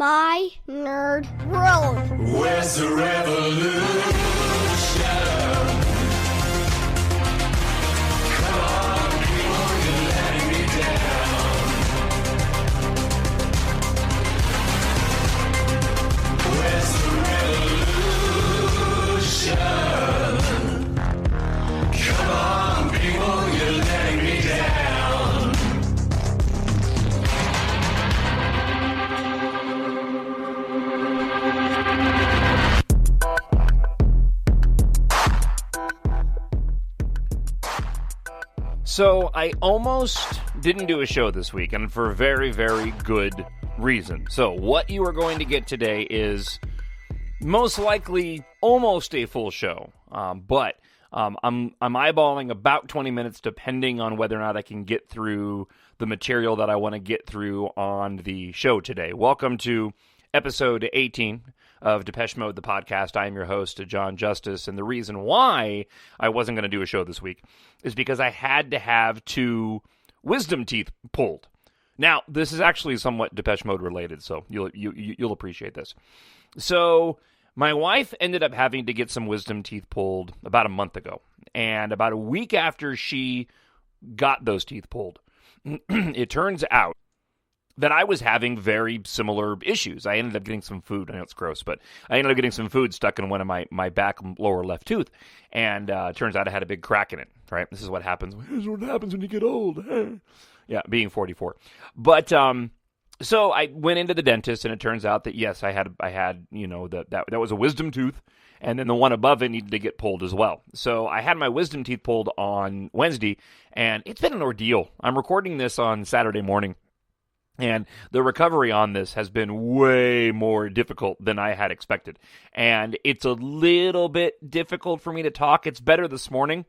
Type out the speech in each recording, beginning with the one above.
my nerd world. Where's the revolution? Come on, people, you're letting me down. Where's the revolution? Come on, people, you're letting me down. So I almost didn't do a show this week, and for a very, very good reason. So what you are going to get today is most likely almost a full show, but I'm eyeballing about 20 minutes depending on whether or not I can get through the material that I want to get through on the show today. Welcome to episode 18 of Depeche Mode, the podcast. I am your host, Jon Justice, and the reason why I wasn't going to do a show this week is because I had to have 2 wisdom teeth pulled. Now, this is actually somewhat Depeche Mode related, so you'll appreciate this. So, my wife ended up having to get some wisdom teeth pulled about a month ago, and about a week after she got those teeth pulled, it turns out that I was having very similar issues. I ended up getting some food. I know it's gross, but I ended up getting some food stuck in one of my back lower left tooth. And turns out I had a big crack in it, right? This is what happens. This is what happens when you get old. Yeah, being 44. But so I went into the dentist, and it turns out that, yes, I had that was a wisdom tooth, and then the one above it needed to get pulled as well. So I had my wisdom teeth pulled on Wednesday, and it's been an ordeal. I'm recording this on Saturday morning. And the recovery on this has been way more difficult than I had expected. And it's a little bit difficult for me to talk. It's better this morning,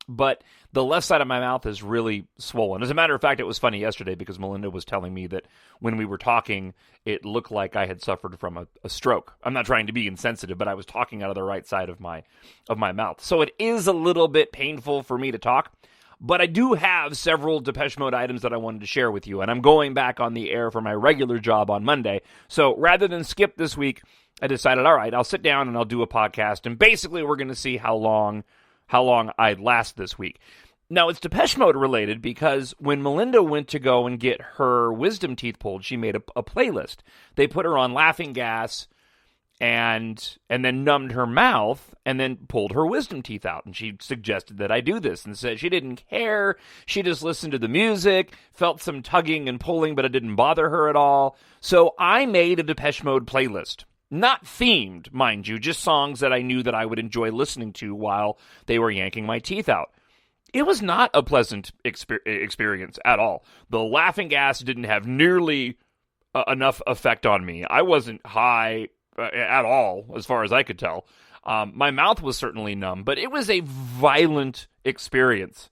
but the left side of my mouth is really swollen. As a matter of fact, it was funny yesterday because Melinda was telling me that when we were talking, it looked like I had suffered from a stroke. I'm not trying to be insensitive, but I was talking out of the right side of my mouth. So it is a little bit painful for me to talk. But I do have several Depeche Mode items that I wanted to share with you, and I'm going back on the air for my regular job on Monday. So rather than skip this week, I decided, all right, I'll sit down and I'll do a podcast, and basically we're going to see how long I last this week. Now, it's Depeche Mode related because when Melinda went to go and get her wisdom teeth pulled, she made a playlist. They put her on laughing gas and then numbed her mouth, and then pulled her wisdom teeth out. And she suggested that I do this, and said she didn't care. She just listened to the music, felt some tugging and pulling, but it didn't bother her at all. So I made a Depeche Mode playlist. Not themed, mind you, just songs that I knew that I would enjoy listening to while they were yanking my teeth out. It was not a pleasant experience at all. The laughing gas didn't have nearly enough effect on me. I wasn't high at all, as far as I could tell. My mouth was certainly numb, but it was a violent experience.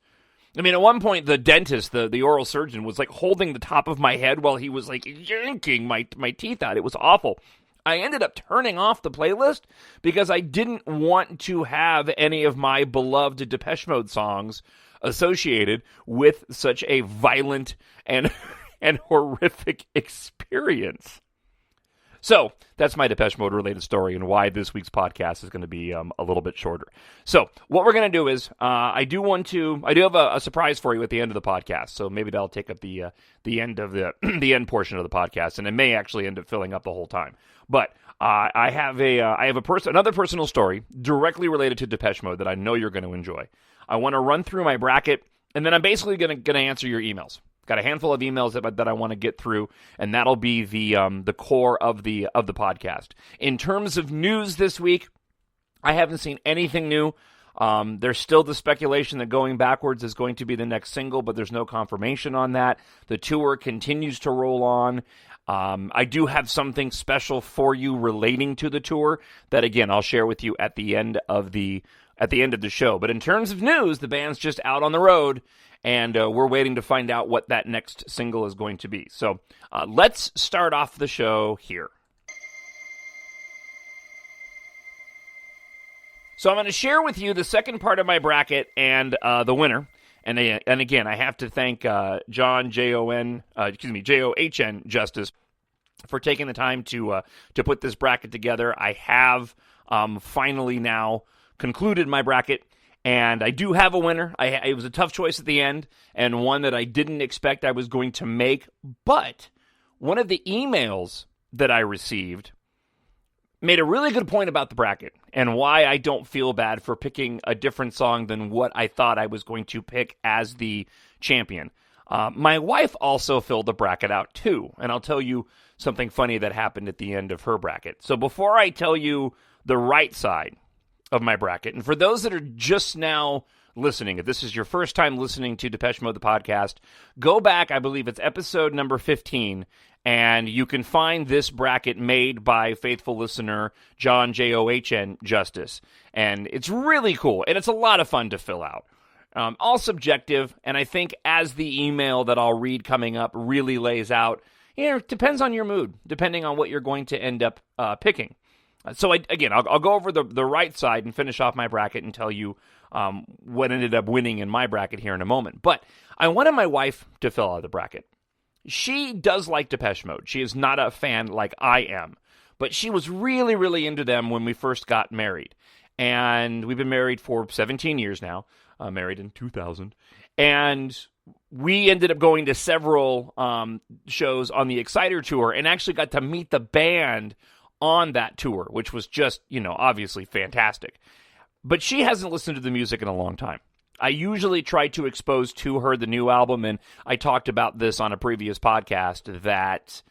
I mean, at one point, the dentist, the oral surgeon, was like holding the top of my head while he was like yanking my teeth out. It was awful. I ended up turning off the playlist because I didn't want to have any of my beloved Depeche Mode songs associated with such a violent and horrific experience. So, that's my Depeche Mode related story and why this week's podcast is going to be a little bit shorter. So, what we're going to do is, I do have a surprise for you at the end of the podcast. So maybe that'll take up the end of the end portion of the podcast, and it may actually end up filling up the whole time. But I have another personal story directly related to Depeche Mode that I know you're going to enjoy. I want to run through my bracket, and then I'm basically going to answer your emails. Got a handful of emails that I want to get through, and that'll be the core of the podcast. In terms of news this week, I haven't seen anything new. There's still the speculation that Going Backwards is going to be the next single, but there's no confirmation on that. The tour continues to roll on. I do have something special for you relating to the tour that, again, I'll share with you at the end of the show. But in terms of news, the band's just out on the road, and we're waiting to find out what that next single is going to be. So let's start off the show here. So I'm going to share with you the second part of my bracket and the winner. And again, I have to thank Jon Justice for taking the time to put this bracket together. I have finally now concluded my bracket, and I do have a winner. It was a tough choice at the end, and one that I didn't expect I was going to make, but one of the emails that I received made a really good point about the bracket and why I don't feel bad for picking a different song than what I thought I was going to pick as the champion. My wife also filled the bracket out too, and I'll tell you something funny that happened at the end of her bracket. So before I tell you the right side of my bracket, and for those that are just now listening, if this is your first time listening to Depeche Mode the podcast, go back, I believe it's episode number 15, and you can find this bracket made by faithful listener Jon Justice. And it's really cool, and it's a lot of fun to fill out. All subjective, and I think as the email that I'll read coming up really lays out, it depends on your mood, depending on what you're going to end up picking. So I'll go over the right side and finish off my bracket and tell you what ended up winning in my bracket here in a moment. But I wanted my wife to fill out the bracket. She does like Depeche Mode. She is not a fan like I am, but she was really, really into them when we first got married. And we've been married for 17 years now, married in 2000. And we ended up going to several shows on the Exciter tour and actually got to meet the band on that tour, which was just, obviously fantastic. But she hasn't listened to the music in a long time. I usually try to expose to her the new album, and I talked about this on a previous podcast, that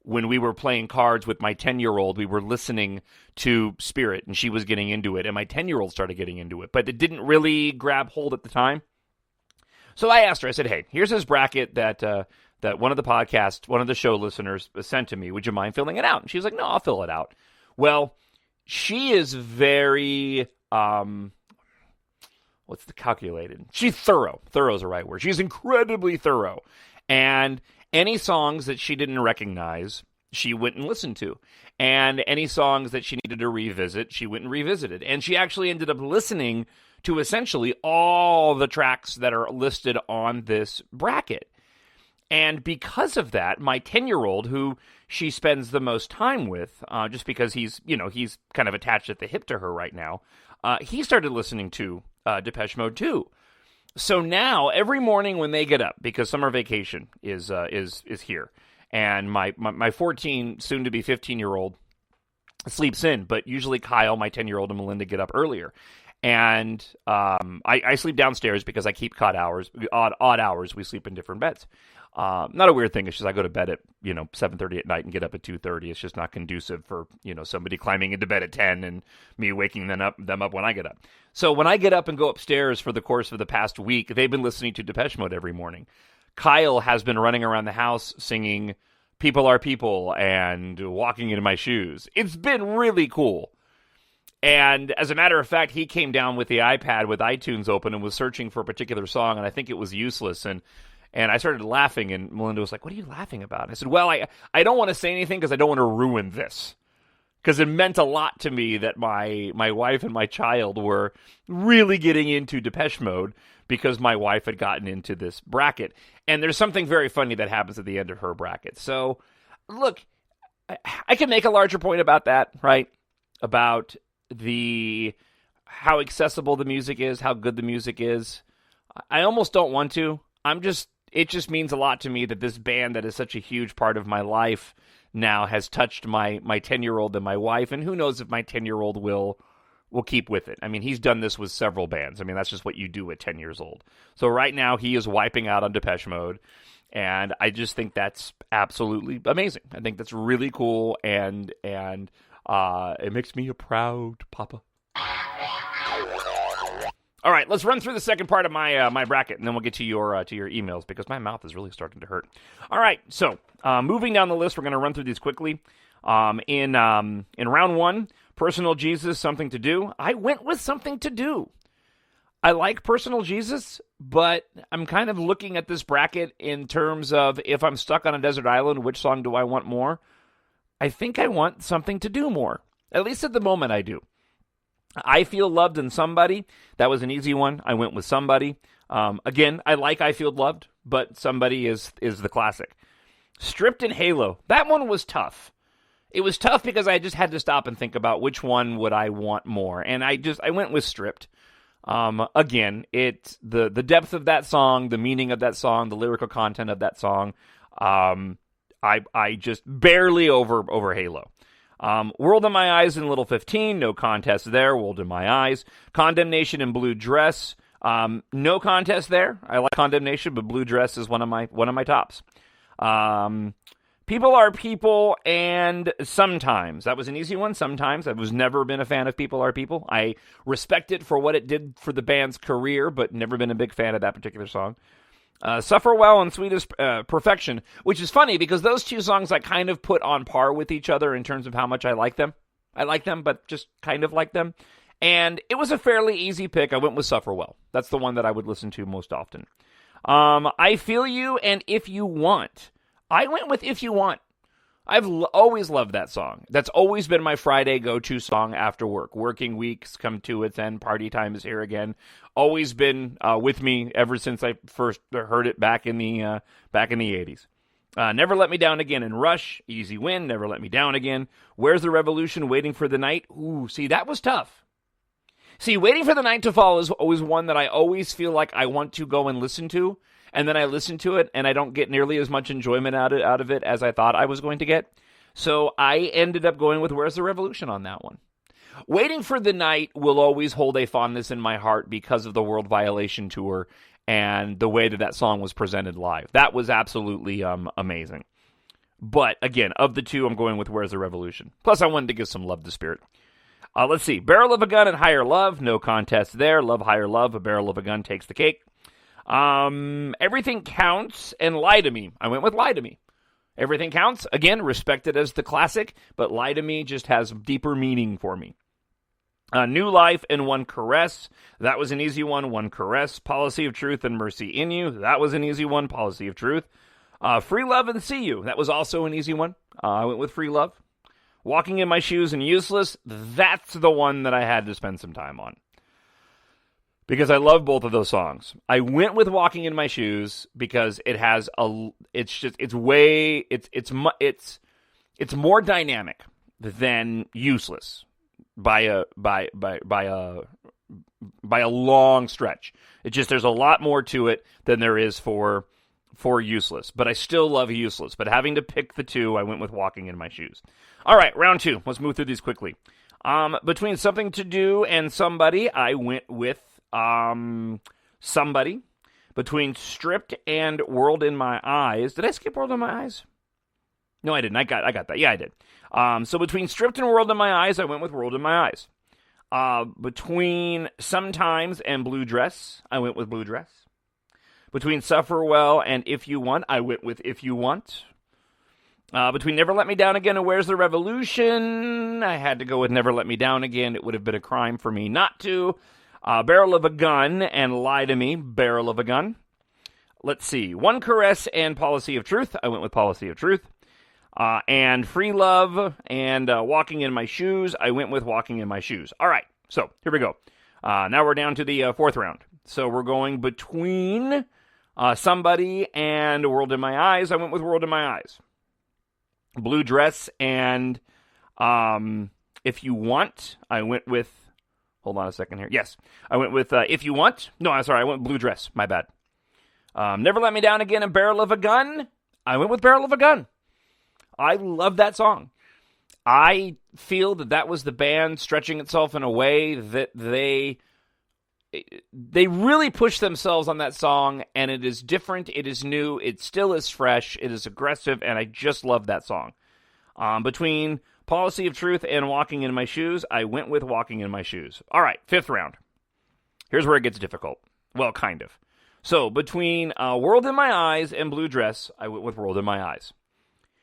when we were playing cards with my 10-year-old, we were listening to Spirit, and she was getting into it, and my 10-year-old started getting into it, but it didn't really grab hold at the time. So I asked her, I said, hey, here's this bracket that one of the show listeners sent to me. Would you mind filling it out? And she was like, no, I'll fill it out. Well, she is very, what's the calculated? She's thorough. Thorough is the right word. She's incredibly thorough. And any songs that she didn't recognize, she went and listened to. And any songs that she needed to revisit, she went and revisited. And she actually ended up listening to essentially all the tracks that are listed on this bracket. And because of that, my 10-year-old, who she spends the most time with, just because he's kind of attached at the hip to her right now, he started listening to Depeche Mode too. So now every morning when they get up, because summer vacation is here, and my 14, soon to be 15-year-old sleeps in, but usually Kyle, my 10-year-old, and Melinda get up earlier. And I sleep downstairs because I keep odd hours. We sleep in different beds. Not a weird thing. It's just I go to bed at 7:30 at night and get up at 2:30. It's just not conducive for somebody climbing into bed at 10 and me waking them up when I get up. So when I get up and go upstairs for the course of the past week, they've been listening to Depeche Mode every morning. Kyle has been running around the house singing "People Are People" and "Walking in My Shoes." It's been really cool. And as a matter of fact, he came down with the iPad with iTunes open and was searching for a particular song, and I think it was Useless. And I started laughing, and Melinda was like, what are you laughing about? And I said, well, I don't want to say anything because I don't want to ruin this. Because it meant a lot to me that my wife and my child were really getting into Depeche Mode because my wife had gotten into this bracket. And there's something very funny that happens at the end of her bracket. So, look, I can make a larger point about that, right? About how accessible the music is, how good the music is. I almost don't want to. It just means a lot to me that this band that is such a huge part of my life now has touched my 10-year-old and my wife, and who knows if my 10-year-old will keep with it. I mean, he's done this with several bands. I mean, that's just what you do at 10 years old. So right now he is wiping out on Depeche Mode, and I just think that's absolutely amazing. I think that's really cool, and it makes me a proud papa. All right, let's run through the second part of my bracket, and then we'll get to your emails because my mouth is really starting to hurt. All right, so moving down the list, we're going to run through these quickly. In round one, Personal Jesus, Something to Do. I went with Something to Do. I like Personal Jesus, but I'm kind of looking at this bracket in terms of if I'm stuck on a desert island, which song do I want more? I think I want Something to Do more. At least at the moment I do. I Feel Loved in Somebody. That was an easy one. I went with Somebody. Again, I like I Feel Loved, but Somebody is the classic. Stripped and Halo. That one was tough. It was tough because I just had to stop and think about which one would I want more. And I went with Stripped. Again, it's the depth of that song, the meaning of that song, the lyrical content of that song. I just barely over Halo. World in My Eyes and Little 15, no contest there. World in My Eyes. Condemnation and Blue Dress. No contest there. I like Condemnation, but Blue Dress is one of my tops. People Are People and Sometimes. That was an easy one, Sometimes. I was never been a fan of People Are People. I respect it for what it did for the band's career, but never been a big fan of that particular song. Suffer Well and Sweetest Perfection, which is funny because those two songs I kind of put on par with each other in terms of how much I like them. I like them, but just kind of like them. And it was a fairly easy pick. I went with Suffer Well. That's the one that I would listen to most often. I Feel You and If You Want. I went with If You Want. I've always loved that song. That's always been my Friday go-to song after work. Working weeks come to its end. Party time is here again. Always been with me ever since I first heard it back in the 80s. Never Let Me Down Again and Rush. Easy win. Never Let Me Down Again. Where's the Revolution? Waiting for the Night. Ooh, see, that was tough. See, Waiting for the Night to Fall is always one that I always feel like I want to go and listen to. And then I listen to it, and I don't get nearly as much enjoyment out of it as I thought I was going to get. So I ended up going with Where's the Revolution on that one. Waiting for the Night will always hold a fondness in my heart because of the World Violation Tour and the way that song was presented live. That was absolutely amazing. But, again, of the two, I'm going with Where's the Revolution. Plus, I wanted to give some love to Spirit. Let's see. Barrel of a Gun and Higher Love. No contest there. Love Higher Love. A Barrel of a Gun takes the cake. Everything Counts and Lie to Me. I went with Lie to Me. Everything Counts, again, respected as the classic, but Lie to Me just has deeper meaning for me. New Life and One Caress. That was an easy one. One Caress. Policy of Truth and Mercy in You. That was an easy one. Policy of Truth. Free Love and See You. That was also an easy one. I went with Free Love. Walking in My Shoes and Useless. That's the one that I had to spend some time on, because I love both of those songs. I went with Walking in My Shoes because it has it's more dynamic than Useless by a long stretch. There's a lot more to it than there is for Useless, but I still love Useless. But having to pick the two, I went with Walking in My Shoes. All right, round two. Let's move through these quickly. Between Something to Do and Somebody, I went with Somebody. Between Stripped and World in My Eyes. Did I skip World in My Eyes? No, I didn't. I got that. Yeah, I did. So between Stripped and World in My Eyes, I went with World in My Eyes. Between Sometimes and Blue Dress, I went with Blue Dress. Between Suffer Well and If You Want, I went with If You Want. Between Never Let Me Down Again and Where's the Revolution, I had to go with Never Let Me Down Again. It would have been a crime for me not to. Barrel of a Gun and Lie to Me, Barrel of a Gun. Let's see. One Caress and Policy of Truth. I went with Policy of Truth. And Free Love and Walking in My Shoes. I went with Walking in My Shoes. All right. So here we go. Now we're down to the fourth round. So we're going between Somebody and World in My Eyes. I went with World in My Eyes. Blue Dress and If You Want. I went with... Hold on a second here. Yes, I went with If You Want. No, I'm sorry. I went Blue Dress. My bad. Never Let Me Down Again and Barrel of a Gun. I went with Barrel of a Gun. I love that song. I feel that was the band stretching itself in a way that they really pushed themselves on that song, and it is different, it is new, it still is fresh, it is aggressive, and I just love that song. Between Policy of Truth and Walking in My Shoes, I went with Walking in My Shoes. All right, fifth round. Here's where it gets difficult. Well, kind of. So, between World in My Eyes and Blue Dress, I went with World in My Eyes.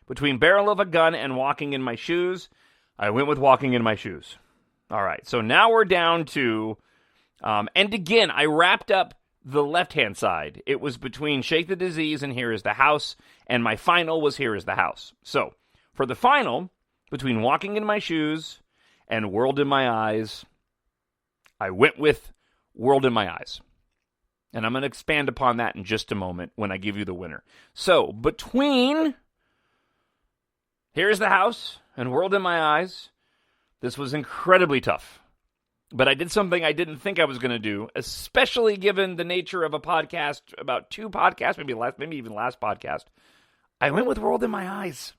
Between Barrel of a Gun and Walking in My Shoes, I went with Walking in My Shoes. All right, so now we're down to... and again, I wrapped up the left-hand side. It was between Shake the Disease and Here Is the House, and my final was Here Is the House. So, for the final, between Walking in My Shoes and World in My Eyes, I went with World in My Eyes. And I'm going to expand upon that in just a moment when I give you the winner. So, between Here's the House and World in My Eyes. This was incredibly tough. But I did something I didn't think I was going to do, especially given the nature of a podcast, about 2 podcasts, maybe even last podcast. I went with World in My Eyes.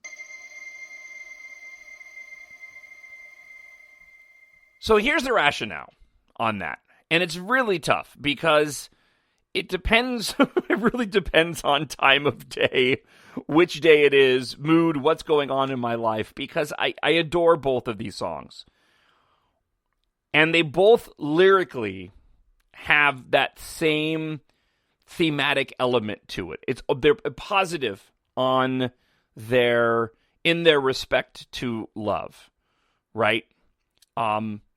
So here's the rationale on that. And it's really tough because it depends, it really depends on time of day, which day it is, mood, what's going on in my life, because I adore both of these songs. And they both lyrically have that same thematic element to it. They're positive in their respect to love, right?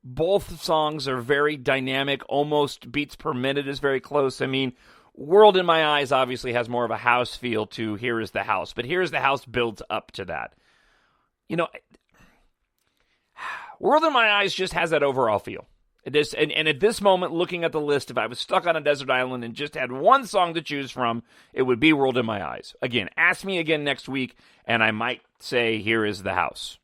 Both songs are very dynamic, almost beats per minute is very close. I mean, World in My Eyes obviously has more of a house feel to Here Is the House, but Here Is the House builds up to that. You know, World in My Eyes just has that overall feel. And at this moment, looking at the list, if I was stuck on a desert island and just had one song to choose from, it would be World in My Eyes. Again, ask me again next week, and I might say Here Is the House.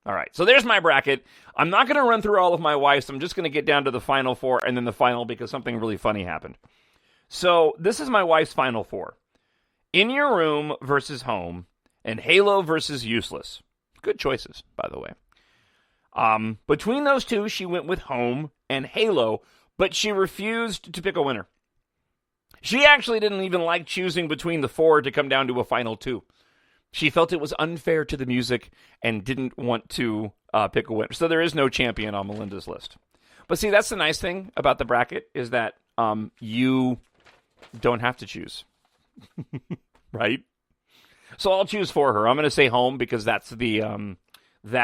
All right, so there's my bracket. I'm not going to run through all of my wife's. I'm just going to get down to the final 4 and then the final because something really funny happened. So this is my wife's final 4. In Your Room versus Home and Halo versus Useless. Good choices, by the way. Between those 2, she went with Home and Halo, but she refused to pick a winner. She actually didn't even like choosing between the 4 to come down to a final 2. She felt it was unfair to the music and didn't want to pick a winner. So there is no champion on Melinda's list. But see, that's the nice thing about the bracket is that you don't have to choose. Right? So I'll choose for her. I'm going to say Home because that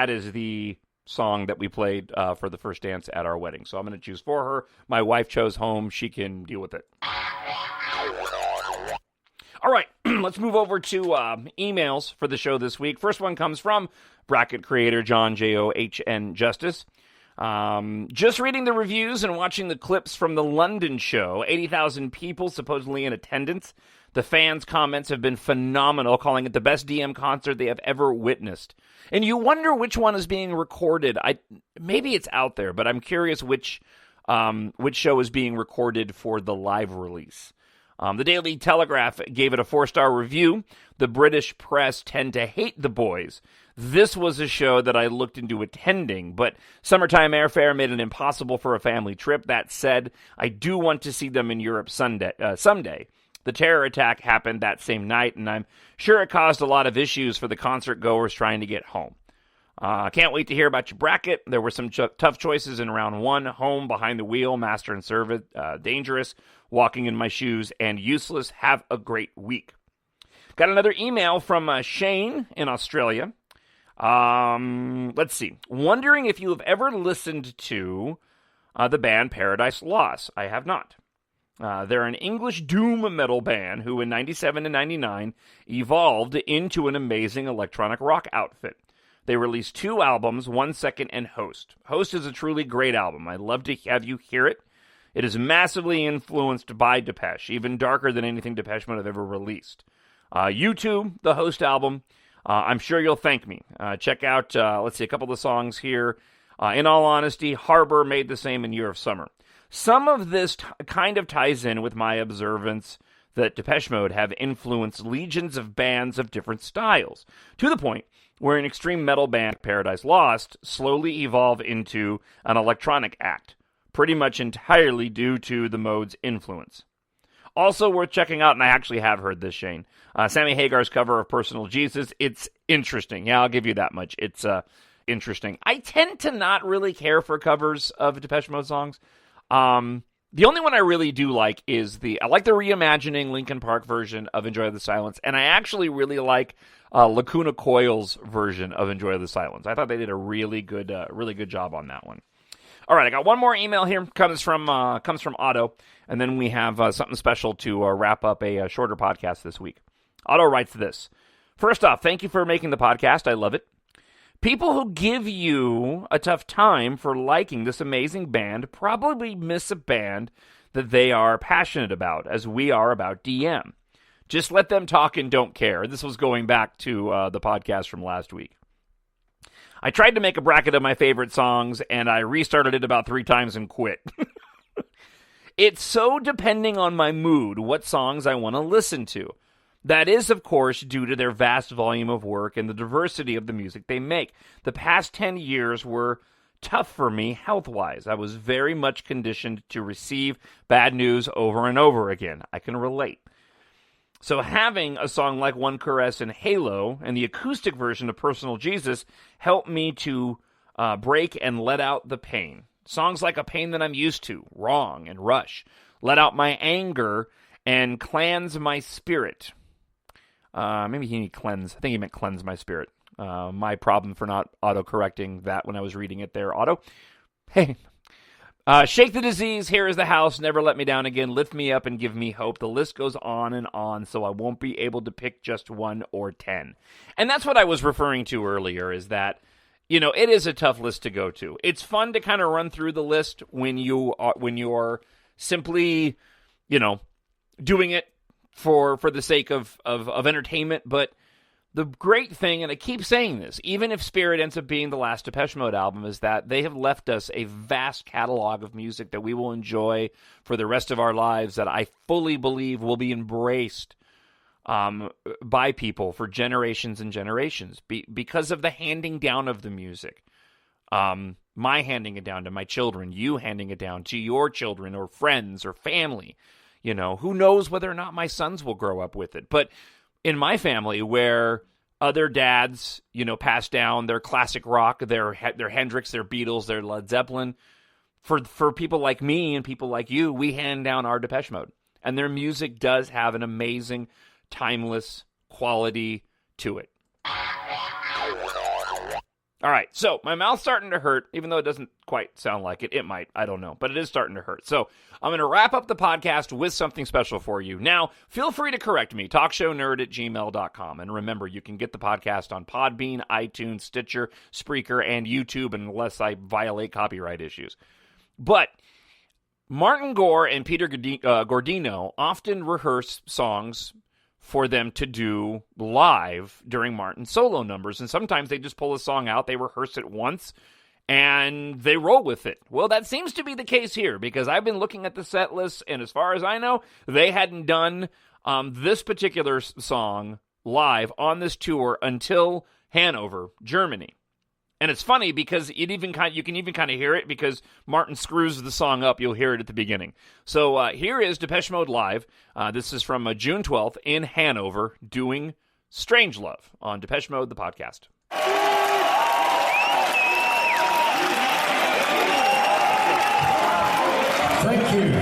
is the song that we played for the first dance at our wedding. So I'm going to choose for her. My wife chose Home. She can deal with it. All right, let's move over to emails for the show this week. First one comes from bracket creator Jon Justice. Just reading the reviews and watching the clips from the London show, 80,000 people supposedly in attendance. The fans' comments have been phenomenal, calling it the best DM concert they have ever witnessed. And you wonder which one is being recorded. Maybe it's out there, but I'm curious which show is being recorded for the live release. The Daily Telegraph gave it a 4-star review. The British press tend to hate the boys. This was a show that I looked into attending, but summertime airfare made it impossible for a family trip. That said, I do want to see them in Europe someday. The terror attack happened that same night, and I'm sure it caused a lot of issues for the concert goers trying to get home. Can't wait to hear about your bracket. There were some tough choices in round 1. Home, Behind the Wheel, Master and Servant, Dangerous, Walking in My Shoes, and Useless. Have a great week. Got another email from Shane in Australia. Let's see. Wondering if you have ever listened to the band Paradise Lost. I have not. They're an English doom metal band who in 97 and 99 evolved into an amazing electronic rock outfit. They released 2 albums, 1 Second and Host. Host is a truly great album. I'd love to have you hear it. It is massively influenced by Depeche, even darker than anything Depeche Mode have ever released. U2, the Host album, I'm sure you'll thank me. Check out, let's see, a couple of songs here. In all honesty, Harbor, Made the Same, and Year of Summer. Some of this kind of ties in with my observance that Depeche Mode have influenced legions of bands of different styles, to the point where an extreme metal band, Paradise Lost, slowly evolved into an electronic act, pretty much entirely due to the Mode's influence. Also worth checking out, and I actually have heard this, Shane, Sammy Hagar's cover of Personal Jesus. It's interesting. Yeah, I'll give you that much. It's interesting. I tend to not really care for covers of Depeche Mode songs. The only one I really do like is I like the reimagining Linkin Park version of Enjoy the Silence, and I actually really like Lacuna Coil's version of Enjoy the Silence. I thought they did a really good job on that one. All right, I got one more email here. Comes from Otto, and then we have something special to wrap up a shorter podcast this week. Otto writes this. First off, thank you for making the podcast. I love it. People who give you a tough time for liking this amazing band probably miss a band that they are passionate about, as we are about DM. Just let them talk and don't care. This was going back to the podcast from last week. I tried to make a bracket of my favorite songs, and I restarted it about 3 times and quit. It's so depending on my mood what songs I want to listen to. That is, of course, due to their vast volume of work and the diversity of the music they make. The past 10 years were tough for me health-wise. I was very much conditioned to receive bad news over and over again. I can relate. So having a song like One Caress and Halo and the acoustic version of Personal Jesus helped me to break and let out the pain. Songs like A Pain That I'm Used To, Wrong, and Rush let out my anger and cleanse my spirit. Maybe he meant cleanse. I think he meant cleanse my spirit. My problem for not auto-correcting that when I was reading it there. Auto. Hey. Shake the Disease, Here Is the House, Never Let Me Down Again, Lift Me Up and Give Me Hope. The list goes on, so I won't be able to pick just 1 or 10. And that's what I was referring to earlier, is that, you know, it is a tough list to go to. It's fun to kind of run through the list when you are simply, you know, doing it for the sake of entertainment, but the great thing, and I keep saying this, even if Spirit ends up being the last Depeche Mode album, is that they have left us a vast catalog of music that we will enjoy for the rest of our lives, that I fully believe will be embraced by people for generations and generations because of the handing down of the music. My handing it down to my children, you handing it down to your children or friends or family. You know, who knows whether or not my sons will grow up with it. But in my family, where other dads, you know, pass down their classic rock, their Hendrix, their Beatles, their Led Zeppelin, for people like me and people like you, we hand down our Depeche Mode. And their music does have an amazing, timeless quality to it. All right, so my mouth's starting to hurt, even though it doesn't quite sound like it. It might, I don't know, but it is starting to hurt. So I'm going to wrap up the podcast with something special for you. Now, feel free to correct me, talkshownerd@gmail.com. And remember, you can get the podcast on Podbean, iTunes, Stitcher, Spreaker, and YouTube, unless I violate copyright issues. But Martin Gore and Peter Gordino often rehearse songs for them to do live during Martin's solo numbers. And sometimes they just pull a song out, they rehearse it once, and they roll with it. Well, that seems to be the case here, because I've been looking at the set list, and as far as I know, they hadn't done this particular song live on this tour until Hanover, Germany. And it's funny because you can even kind of hear it because Martin screws the song up. You'll hear it at the beginning. So here is Depeche Mode live. This is from June 12th in Hanover, doing Strangelove on Depeche Mode, the podcast. Thank you.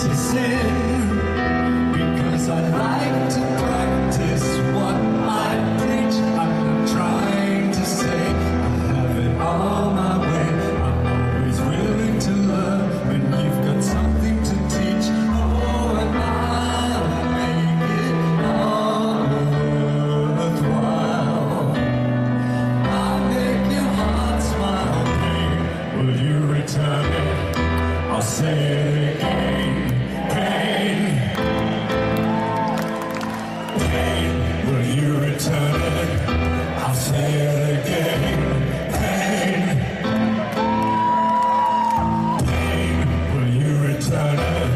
to sin, because I like to practice what I preach. I'm not trying to say I have it all my way. I'm always willing to learn when you've got something to teach. Oh, and I'll make it all worthwhile. I'll make your heart smile. Pain, will you return it? I'll say it again. Pain, pain, will you return it? I'll say it again. Pain, pain, will you return it?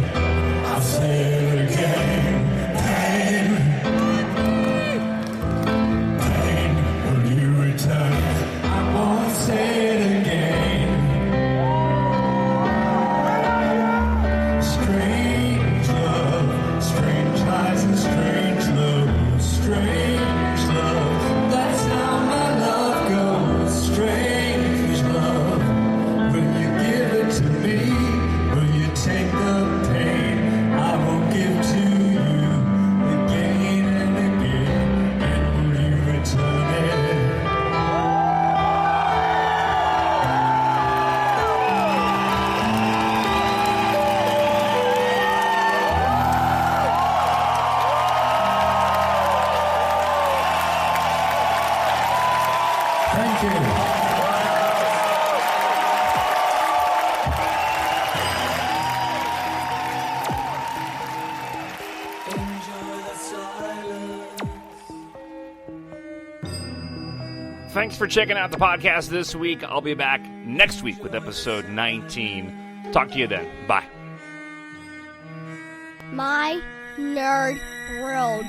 I'll say it again. Pain, pain, will you return it? I won't say it again. Strange love, strange highs and strange lows. Strange love, that's how my love goes. Strange love, will you give it to me? Will you take the pain I will give to you again and again? And will you return it? Thank you. Thanks for checking out the podcast this week. I'll be back next week with episode 19. Talk to you then. Bye. My Nerd World.